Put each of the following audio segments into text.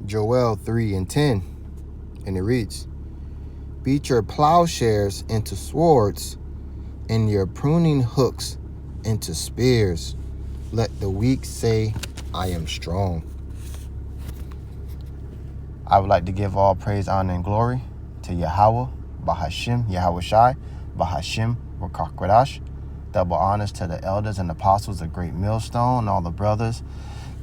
Joel 3:10, and it reads, beat your plowshares into swords and your pruning hooks into spears. Let the weak say, I am strong. I would like to give all praise, honor, and glory to Yahawah, Bahasham, Yahawashi, Bahasham, Rakakwadash. Double honors to the elders and apostles of Great Millstone and all the brothers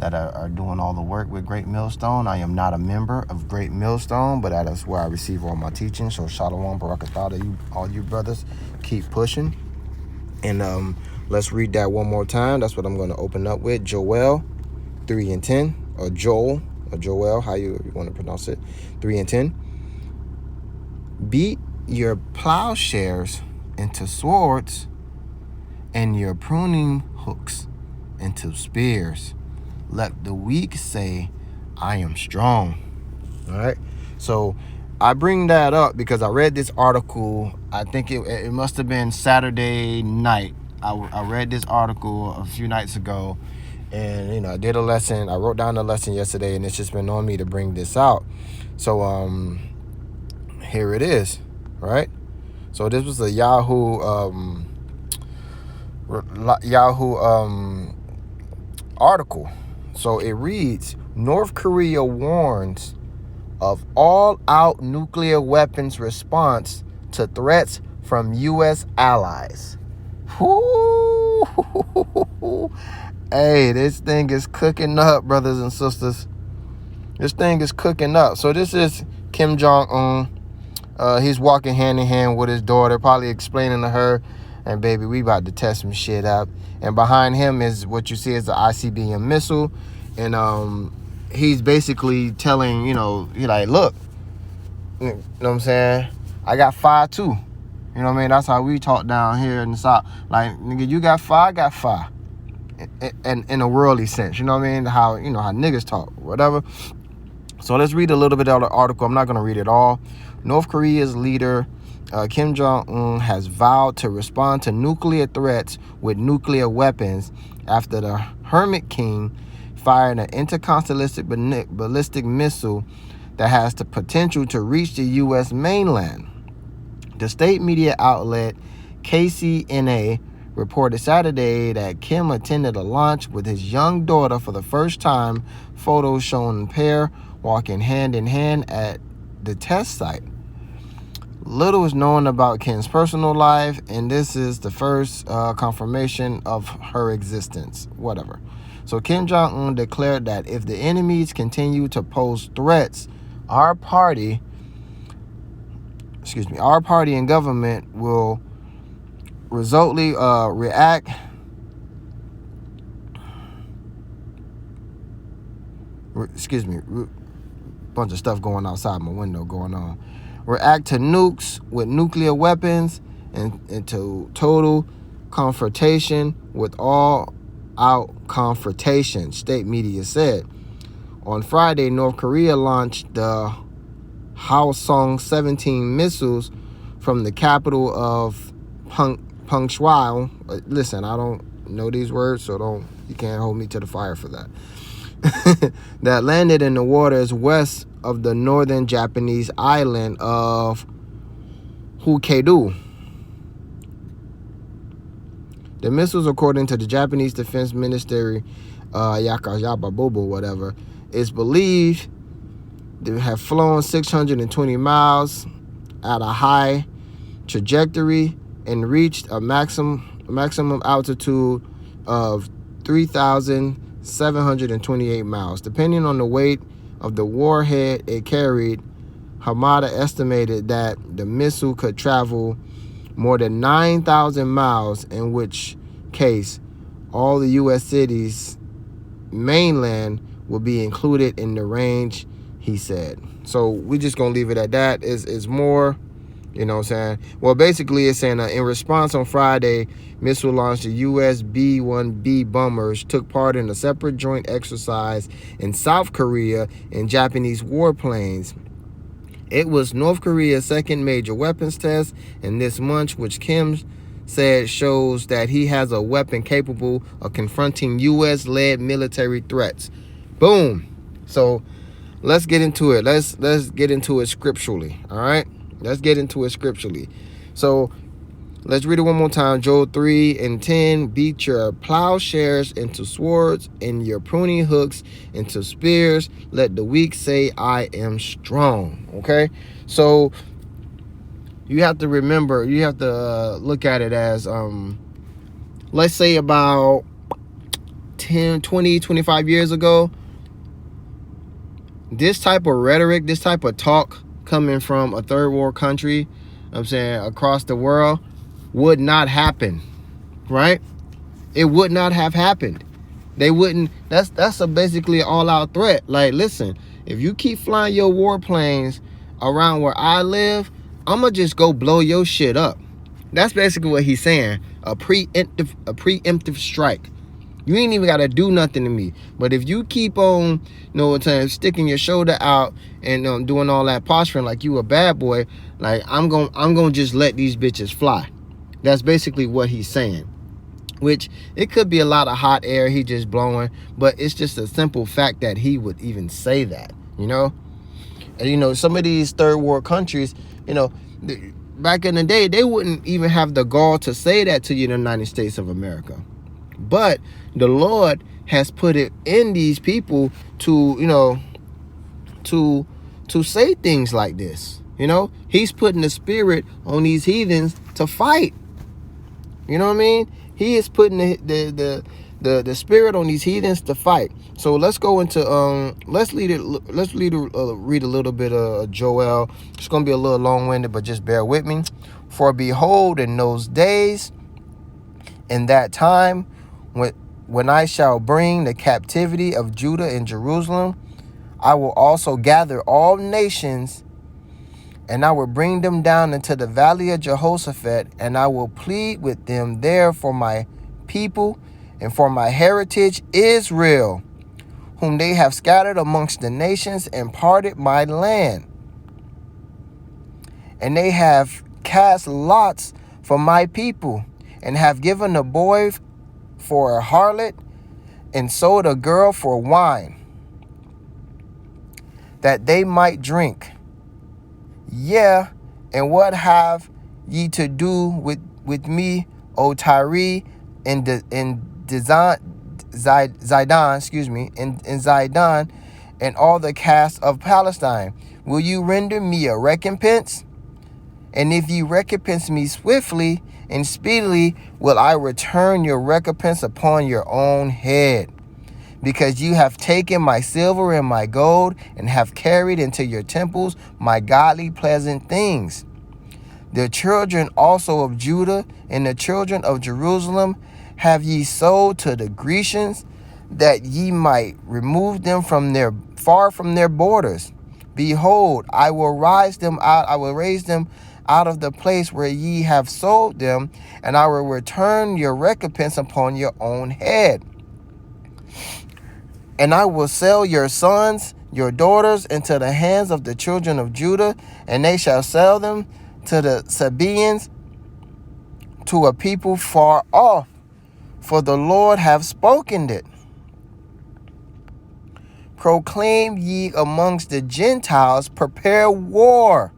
that are doing all the work with Great Millstone. I am not a member of Great Millstone, but that is where I receive all my teaching. So Shalom, Barakatah to you, all you brothers. Keep pushing. And let's read that one more time. That's what I'm going to open up with. Joel 3:10, or Joel, or Joel, how you want to pronounce it. 3:10. Beat your plowshares into swords and your pruning hooks into spears. Let the weak say, I am strong. All right. So I bring that up because I read this article. I think it must have been Saturday night. I read this article a few nights ago, and I did a lesson. I wrote down the lesson yesterday, and it's just been on me to bring this out. So here it is, right? So this was a Yahoo article. So it reads, North Korea warns of all-out nuclear weapons response to threats from U.S. allies. Woo! Hey, this thing is cooking up, brothers and sisters. This thing is cooking up. So this is Kim Jong-un. He's walking hand in hand with his daughter, probably explaining to her, and baby, we about to test some shit up. And behind him is what you see is the ICBM missile. And he's basically telling, he like, look, you know what I'm saying? I got fire too. You know what I mean? That's how we talk down here in the South. Like, nigga, you got fire, I got fire. In a worldly sense, you know what I mean? How niggas talk, whatever. So let's read a little bit of the article. I'm not going to read it all. North Korea's leader, Kim Jong-un, has vowed to respond to nuclear threats with nuclear weapons after the Hermit King fired an intercontinental ballistic missile that has the potential to reach the U.S. mainland. The state media outlet KCNA reported Saturday that Kim attended a launch with his young daughter for the first time. Photos showing the pair walking hand in hand at the test site. Little is known about Kim's personal life, and this is the first confirmation of her existence. Whatever. So Kim Jong-un declared that if the enemies continue to pose threats, our party and government will resolutely react. Bunch of stuff going outside my window going on. React to nukes with nuclear weapons and to total confrontation with all-out confrontation, state media said. On Friday, North Korea launched the Hwasong-17 missiles from the capital of Punctual. Listen, I don't know these words, so you can't hold me to the fire for that. That landed in the waters west of the northern Japanese island of Hokkaido. The missiles, according to the Japanese Defense Ministry, whatever, is believed to have flown 620 miles at a high trajectory and reached a maximum altitude of 3,728 miles. Depending on the weight of the warhead it carried, Hamada estimated that the missile could travel more than 9,000 miles, in which case all the U.S. cities mainland will be included in the range, he said. So we're just going to leave it at that. Is more, you know what I'm saying? Well, basically it's saying in response on Friday, missile launched the U.S. B-1B bombers took part in a separate joint exercise in South Korea in Japanese warplanes. It was North Korea's second major weapons test in this month, which Kim said shows that he has a weapon capable of confronting U.S.-led military threats. Boom. So let's get into it. Let's get into it scripturally. All right, let's get into it scripturally. So let's read it one more time. Joel 3:10. Beat your plowshares into swords and your pruning hooks into spears. Let the weak say, I am strong. Okay, so you have to remember, you have to look at it as, let's say about 10, 20, 25 years ago, this type of rhetoric, this type of talk coming from a third world country, I'm saying across the world, would not happen, right? It would not have happened. They wouldn't. That's a basically all-out threat. Like, listen, if you keep flying your warplanes around where I live, I'm gonna just go blow your shit up. That's basically what he's saying. A preemptive strike. You ain't even gotta do nothing to me. But if you keep on, sticking your shoulder out and doing all that posturing like you a bad boy, like I'm gonna just let these bitches fly. That's basically what he's saying. Which it could be a lot of hot air he just blowing, but it's just a simple fact that he would even say that, And some of these third world countries, back in the day, they wouldn't even have the gall to say that to the United States of America. But the Lord has put it in these people to say things like this. He's putting the spirit on these heathens to fight. You know what I mean? He is putting the spirit on these heathens to fight. So let's go into let's read a little bit of Joel. It's gonna be a little long-winded, but just bear with me. For behold, in those days, in that time, when I shall bring the captivity of Judah and Jerusalem, I will also gather all nations, and I will bring them down into the valley of Jehoshaphat, and I will plead with them there for my people and for my heritage Israel, whom they have scattered amongst the nations and parted my land. And they have cast lots for my people, and have given a boy for a harlot, and sold a girl for wine, that they might drink. Yeah, and what have ye to do with me, O Tyre, and Zidon, and all the cast of Palestine? Will you render me a recompense? And if ye recompense me swiftly and speedily, will I return your recompense upon your own head. Because you have taken my silver and my gold, and have carried into your temples my godly pleasant things. The children also of Judah and the children of Jerusalem have ye sold to the Grecians, that ye might remove them far from their borders. Behold, I will raise them out of the place where ye have sold them, and I will return your recompense upon your own head. And I will sell your sons, your daughters, into the hands of the children of Judah, and they shall sell them to the Sabaeans, to a people far off, for the Lord hath spoken it. Proclaim ye amongst the Gentiles, prepare war.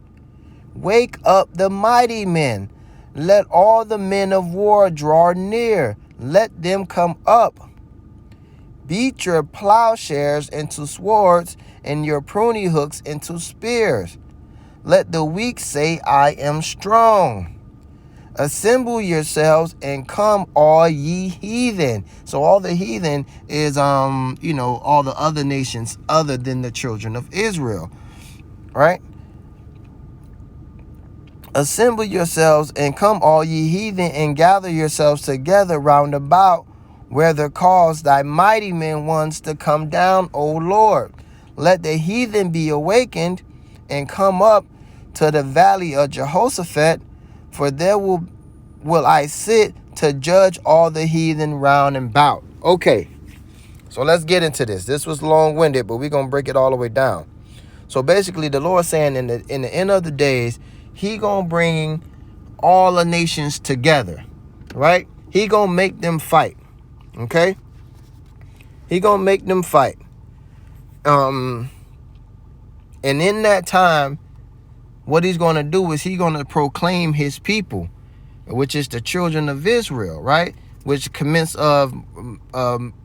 Wake up the mighty men. Let all the men of war draw near. Let them come up. Beat your plowshares into swords, and your pruning hooks into spears. Let the weak say, I am strong. Assemble yourselves and come, all ye heathen. So all the heathen is all the other nations other than the children of Israel, right? Assemble yourselves and come, all ye heathen, and gather yourselves together round about, whether cause thy mighty men ones to come down, O Lord. Let the heathen be awakened and come up to the valley of Jehoshaphat, for there will I sit to judge all the heathen round about. Okay, so let's get into this. This was long-winded, but we're going to break it all the way down. So basically, the Lord saying in the end of the days, he going to bring all the nations together, right? He going to make them fight, okay? He going to make them fight. And in that time, what he's going to do is he's going to proclaim his people, which is the children of Israel, right? Which commence of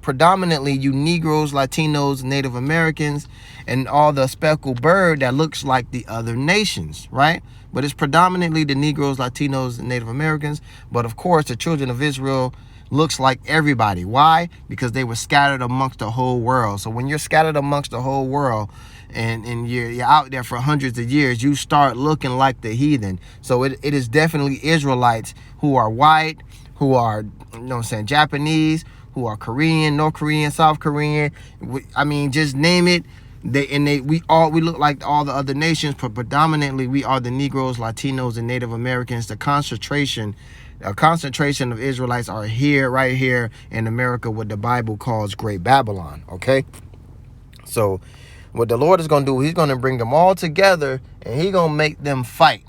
predominantly you Negroes, Latinos, Native Americans, and all the speckled bird that looks like the other nations, right? But it's predominantly the Negroes, Latinos, and Native Americans. But of course, the children of Israel looks like everybody. Why? Because they were scattered amongst the whole world. So when you're scattered amongst the whole world, and you're out there for hundreds of years, you start looking like the heathen. So it is definitely Israelites who are white, who are, you know what I'm saying, Japanese, who are Korean, North Korean, South Korean. I mean, just name it. We look like all the other nations, but predominantly we are the Negroes, Latinos, and Native Americans. The concentration of Israelites are here, right here in America, what the Bible calls Great Babylon. Okay, so what the Lord is going to do, he's going to bring them all together and he's going to make them fight.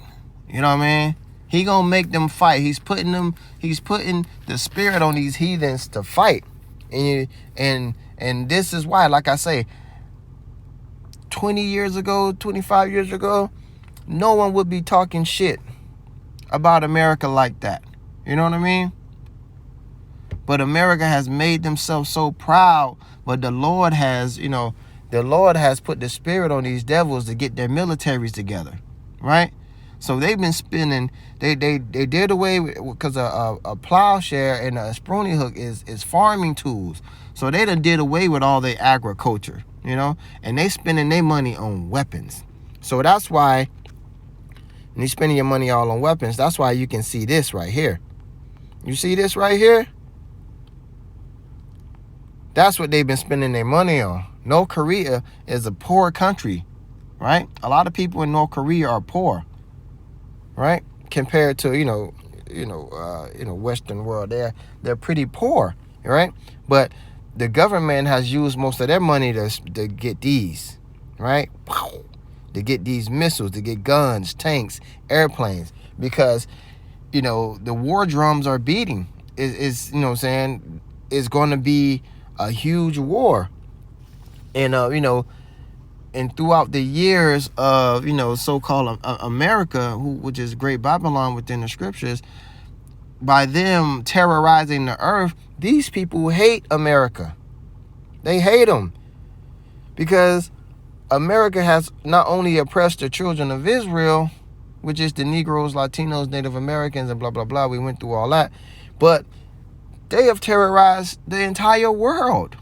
You know what I mean? He going to make them fight. He's putting the spirit on these heathens to fight. And this is why, like I say, 20 years ago, 25 years ago, no one would be talking shit about America like that. You know what I mean? But America has made themselves so proud, but the Lord has put the spirit on these devils to get their militaries together, right? So they've been spending. They did away with, because a plowshare and a spruny hook is farming tools. So they done did away with all their agriculture, you know, and they spending their money on weapons. So that's why, when you're spending your money all on weapons, that's why you can see this right here. You see this right here? That's what they've been spending their money on. North Korea is a poor country, right? A lot of people in North Korea are poor, right? Compared to Western world, they're pretty poor, right? But the government has used most of their money to get these, right? To get these missiles, to get guns, tanks, airplanes, because the war drums are beating. Is you know what I'm saying? It's going to be a huge war. And and throughout the years of so-called America, which is Great Babylon within the scriptures, by them terrorizing the earth, these people hate America. They hate them because America has not only oppressed the children of Israel, which is the Negroes, Latinos, Native Americans, and blah blah blah. We went through all that, but they have terrorized the entire world.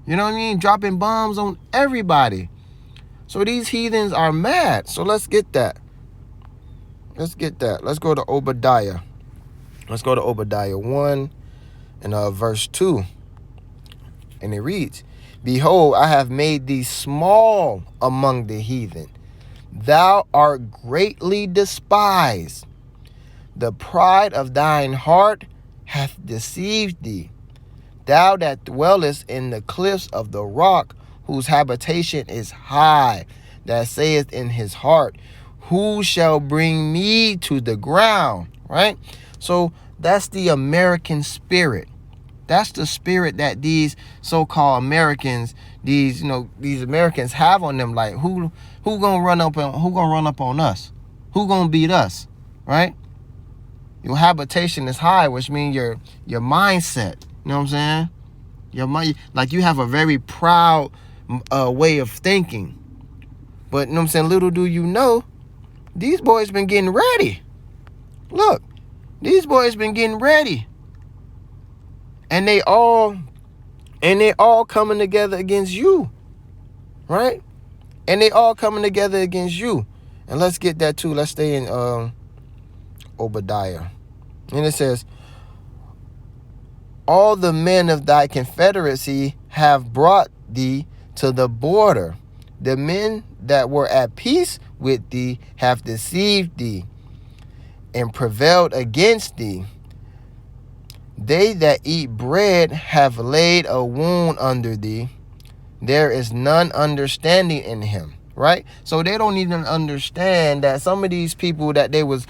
You know what I mean? Dropping bombs on everybody. So these heathens are mad. So let's get that. Let's go to Obadiah. Let's go to Obadiah 1 and verse 2. And it reads, "Behold, I have made thee small among the heathen. Thou art greatly despised. The pride of thine heart hath deceived thee. Thou that dwellest in the cliffs of the rock, whose habitation is high, that saith in his heart, who shall bring me to the ground?" Right? So that's the American spirit. That's the spirit that these so-called Americans, these Americans have on them. Like, who gonna run up on us? Who gonna beat us? Right? Your habitation is high, which means your mindset. You know what I'm saying? Your mind, like, you have a very proud way of thinking. But you know what I'm saying? Little do you know, these boys been getting ready. Look, these boys been getting ready. And they all coming together against you. Right? And they all coming together against you. And let's get that too. Let's stay in Obadiah. And it says, "All the men of thy confederacy have brought thee to the border. The men that were at peace with thee have deceived thee and prevailed against thee. They that eat bread have laid a wound under thee. There is none understanding in him." Right? So they don't even understand that some of these people that they was,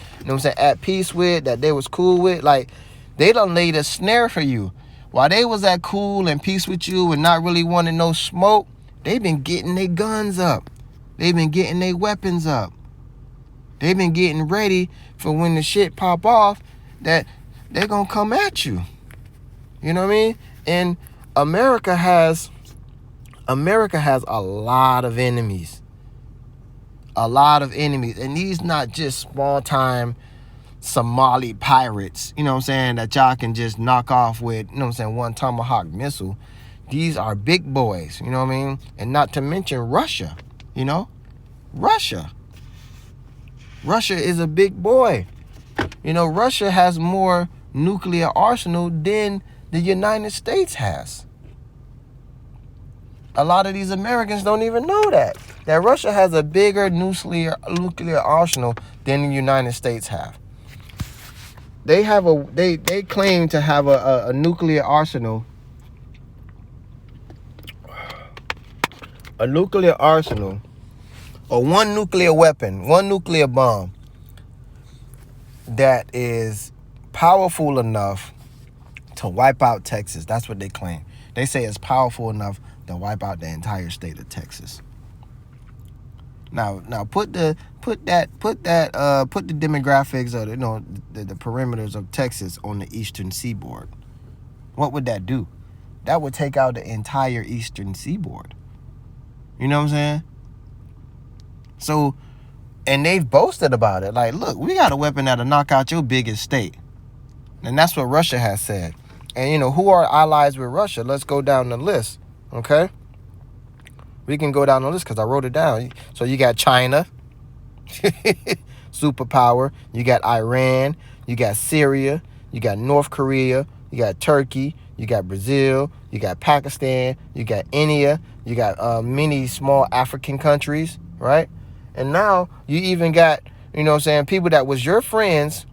at peace with, that they was cool with, like, they done laid a snare for you. While they was at cool and peace with you and not really wanting no smoke, they been getting their guns up. They've been getting their weapons up. They've been getting ready for when the shit pop off that they're going to come at you. You know what I mean? And America has a lot of enemies. A lot of enemies. And these not just small-time Somali pirates, you know what I'm saying, that y'all can just knock off with, you know what I'm saying, one Tomahawk missile. These are big boys, you know what I mean? And not to mention Russia, you know? Russia is a big boy. You know, Russia has more nuclear arsenal than the United States has. A lot of these Americans don't even know that Russia has a bigger nuclear arsenal than the United States have. They claim to have a nuclear arsenal. A nuclear arsenal, or one nuclear weapon, one nuclear bomb that is powerful enough to wipe out Texas. That's what they claim. They say it's powerful enough to wipe out the entire state of Texas. Now put the demographics of the perimeters of Texas on the eastern seaboard. What would that do? That would take out the entire eastern seaboard. You know what I'm saying? So, and they've boasted about it. Like, look, we got a weapon that'll knock out your biggest state. And that's what Russia has said. And, you know, who are allies with Russia? Let's go down the list, okay? We can go down the list because I wrote it down. So you got China, superpower. You got Iran. You got Syria. You got North Korea. You got Turkey. You got Brazil. You got Pakistan. You got India. You got many small African countries, right? And now you even got, you know what I'm saying, people that was your friends,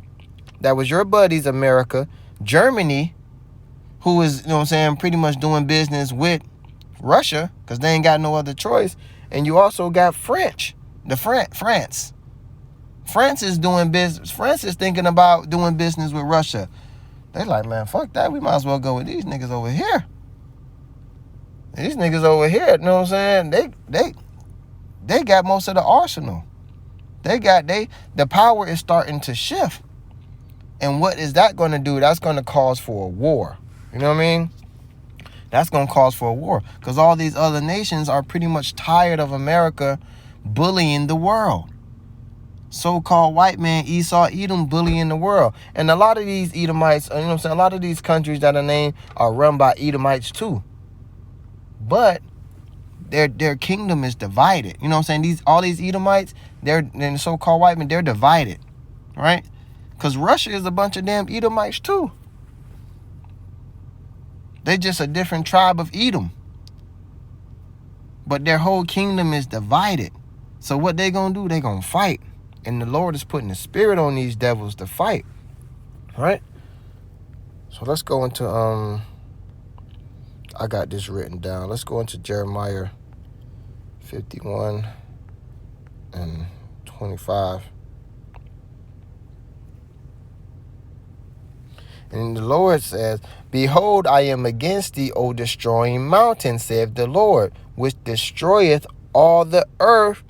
that was your buddies, America, Germany, who is, you know what I'm saying, pretty much doing business with Russia because they ain't got no other choice. And you also got France. France is doing business. France is thinking about doing business with Russia. They like, man, fuck that. We might as well go with these niggas over here. These niggas over here, you know what I'm saying? They got most of the arsenal. The power is starting to shift. And what is that going to do? That's going to cause for a war. You know what I mean? That's going to cause for a war. Because all these other nations are pretty much tired of America bullying the world. So-called white man Esau Edom bullying the world. And a lot of these Edomites, you know what I'm saying, a lot of these countries that are named are run by Edomites too. But their kingdom is divided. You know what I'm saying? All these Edomites, and so-called white men, they're divided. Right? Because Russia is a bunch of damn Edomites too. They just a different tribe of Edom. But their whole kingdom is divided. So what they gonna do? They gonna fight. And the Lord is putting the spirit on these devils to fight. Right? So let's go into, I got this written down. Let's go into Jeremiah 51 and 25. And the Lord says, behold, I am against thee, O destroying mountain, saith the Lord, which destroyeth all the earth,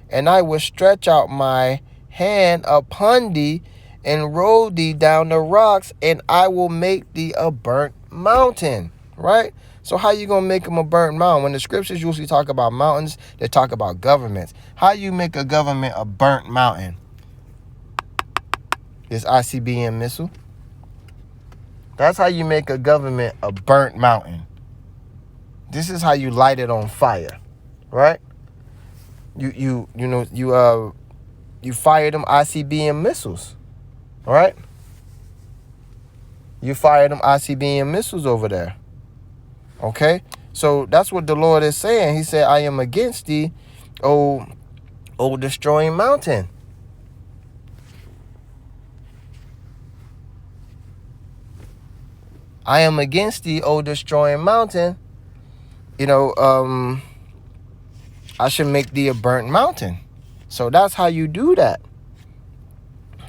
and I will stretch out my hand upon thee, and roll thee down the rocks, and I will make thee a burnt mountain. Right? So how you gonna make them a burnt mountain? When the scriptures usually talk about mountains, they talk about governments. How you make a government a burnt mountain? This ICBM missile. That's how you make a government a burnt mountain. This is how you light it on fire, right? You fire them ICBM missiles, all right? You fire them ICBM missiles over there, okay? So that's what the Lord is saying. He said, I am against thee, O destroying mountain. I am against thee, O destroying mountain. You know, I should make thee a burnt mountain. So that's how you do that.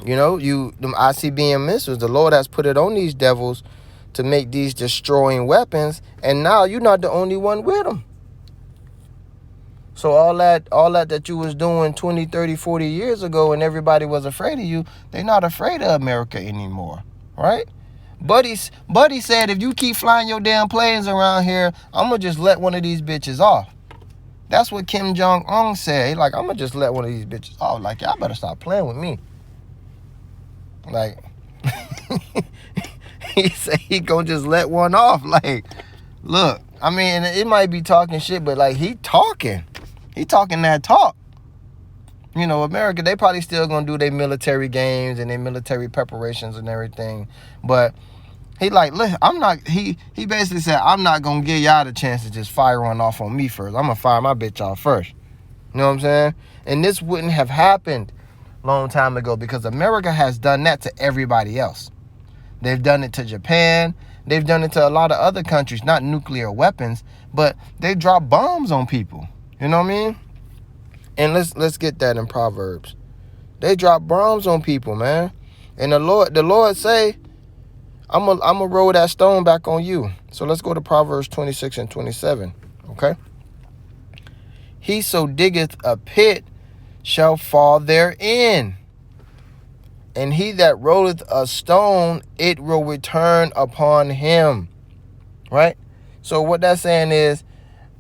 You know, them ICBM missiles, the Lord has put it on these devils to make these destroying weapons. And now you're not the only one with them. So all that you was doing 20, 30, 40 years ago and everybody was afraid of you, they're not afraid of America anymore, right? Buddy said, if you keep flying your damn planes around here, I'm going to just let one of these bitches off. That's what Kim Jong-un said. He like, I'm going to just let one of these bitches off. Like, y'all better stop playing with me. Like, he said he going to just let one off. Like, look, I mean, it might be talking shit, but like, he talking that talk. You know, America, they probably still gonna do their military games and their military preparations and everything. But he like, listen, he basically said, I'm not gonna give y'all the chance to just fire one off on me first. I'm gonna fire my bitch off first. You know what I'm saying? And this wouldn't have happened a long time ago because America has done that to everybody else. They've done it to Japan. They've done it to a lot of other countries, not nuclear weapons, but they drop bombs on people. You know what I mean? And let's get that in Proverbs. They drop bombs on people, man. And the Lord say, I'm gonna roll that stone back on you. So let's go to Proverbs 26 and 27. Okay? He so diggeth a pit shall fall therein. And he that rolleth a stone, it will return upon him. Right? So what that's saying is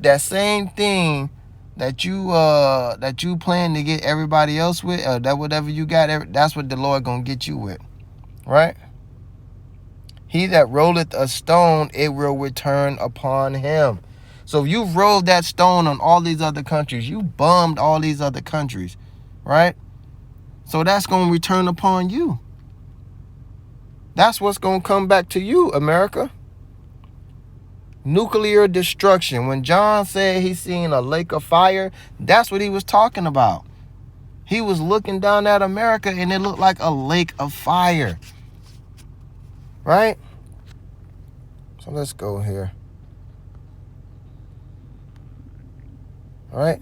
that same thing that you plan to get everybody else with, that whatever you got, that's what the Lord gonna get you with, right? He that rolleth a stone, it will return upon him. So if you've rolled that stone on all these other countries, you bummed all these other countries, right? So that's gonna return upon you. That's what's gonna come back to you, America. Nuclear destruction. When John said he seen a lake of fire, that's what he was talking about. He was looking down at America and it looked like a lake of fire. Right? So let's go here. All right?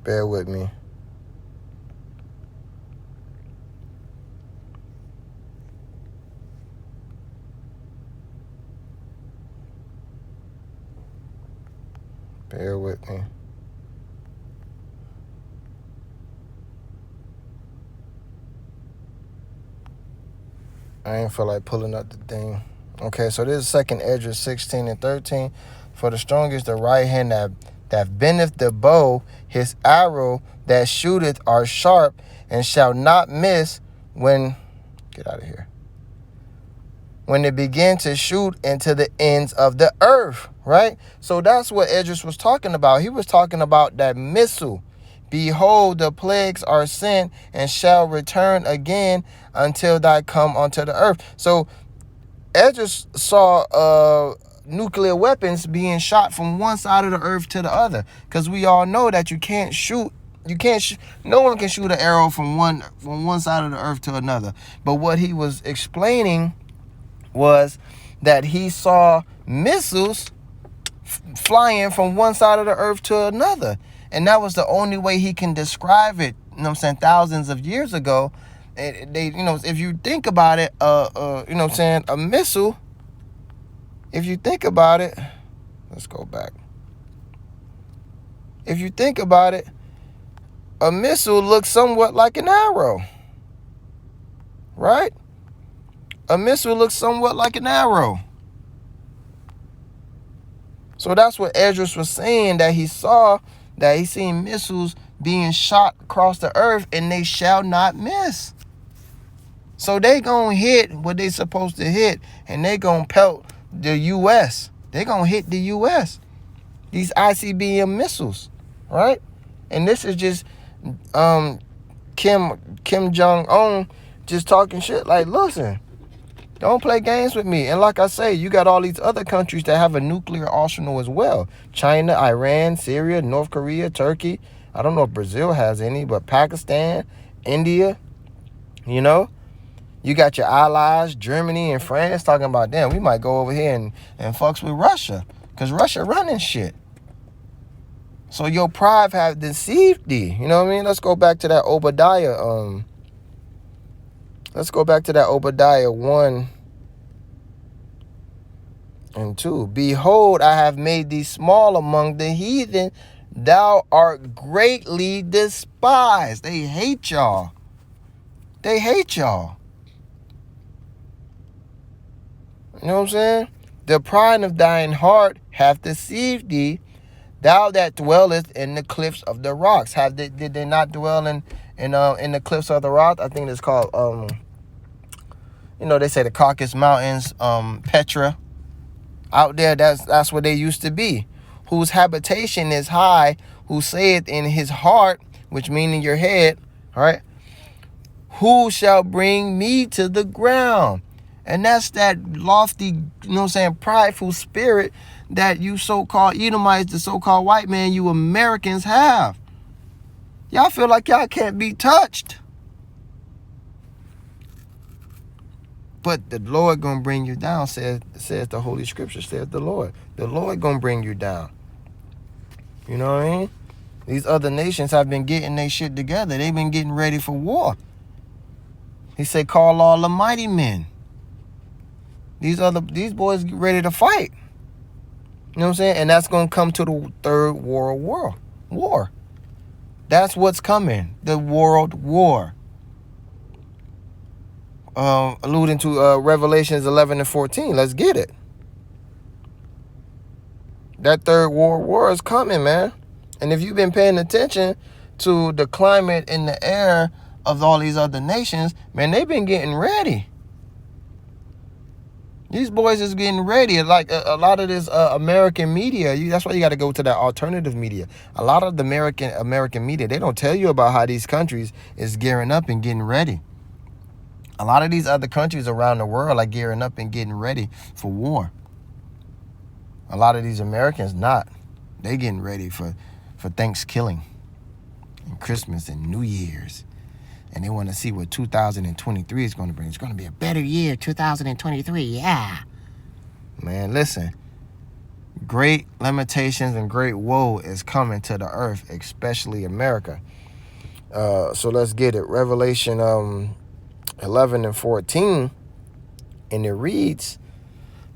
Bear with me. Bear with me. I ain't feel like pulling up the thing. Okay, so this is 2nd Esdras 16 and 13. For the strongest the right hand that bendeth the bow, his arrow that shooteth are sharp, and shall not miss when, get out of here, when they begin to shoot into the ends of the earth, right? So that's what Esdras was talking about. He was talking about that missile. Behold, the plagues are sent and shall return again until thy come unto the earth. So Esdras saw nuclear weapons being shot from one side of the earth to the other, because we all know that you can't shoot. No one can shoot an arrow from one side of the earth to another. But what he was explaining was that he saw missiles flying from one side of the earth to another. And that was the only way he can describe it, you know what I'm saying, thousands of years ago. They, you know, if you think about it, you know what I'm saying, a missile, if you think about it, let's go back. If you think about it, a missile looks somewhat like an arrow, right? A missile looks somewhat like an arrow. So that's what Esdras was saying, that he seen missiles being shot across the earth and they shall not miss. So they gonna hit what they supposed to hit, and they gonna pelt the U.S. They gonna hit the U.S. These ICBM missiles, right? And this is just Kim Jong-un just talking shit like, listen, don't play games with me. And like I say, you got all these other countries that have a nuclear arsenal as well. China, Iran, Syria, North Korea, Turkey. I don't know if Brazil has any, but Pakistan, India, you know. You got your allies, Germany and France, talking about, damn, we might go over here and fucks with Russia, because Russia running shit. So your pride have deceived thee. You know what I mean? Let's go back to that Obadiah. Let's go back to that Obadiah 1 and 2. Behold, I have made thee small among the heathen. Thou art greatly despised. They hate y'all. They hate y'all. You know what I'm saying? The pride of thine heart hath deceived thee. Thou that dwellest in the cliffs of the rocks. Did they not dwell in the cliffs of the rock? I think it's called they say the Caucasus Mountains, Petra. Out there, that's where they used to be. Whose habitation is high, who saith in his heart, which mean in your head, all right? Who shall bring me to the ground? And that's that lofty, prideful spirit that you so-called Edomites, the so-called white man, you Americans have. Y'all feel like y'all can't be touched. But the Lord gonna bring you down, says the Holy Scripture, says the Lord. The Lord gonna bring you down. You know what I mean? These other nations have been getting their shit together. They've been getting ready for war. He said, call all the mighty men. These boys get ready to fight. You know what I'm saying? And that's going to come to the third world war. That's what's coming. The world war. Alluding to Revelations 11 and 14. Let's get it. That third world war is coming, man. And if you've been paying attention to the climate in the air of all these other nations, man, they've been getting ready. These boys is getting ready. Like a lot of this American media, that's why you got to go to that alternative media. A lot of the American media, they don't tell you about how these countries is gearing up and getting ready. A lot of these other countries around the world are gearing up and getting ready for war. A lot of these Americans not. They getting ready for Thanksgiving and Christmas and New Year's. And they want to see what 2023 is going to bring. It's going to be a better year, 2023, yeah. Man, listen. Great limitations and great woe is coming to the earth, especially America. So let's get it. Revelation 11 and 14. And it reads,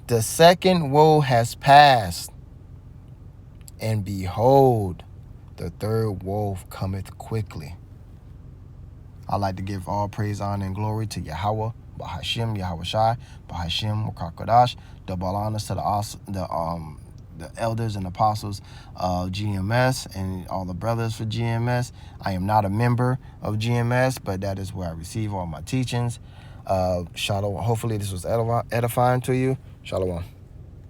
the second woe has passed. And behold, the third woe cometh quickly. I'd like to give all praise, honor, and glory to Yahawah, Bahasham, Yahawashi, Bahasham, Mukakadash. Double honors to the elders and apostles of GMS and all the brothers for GMS. I am not a member of GMS, but that is where I receive all my teachings. Shalom. Hopefully this was edifying to you. Shalom.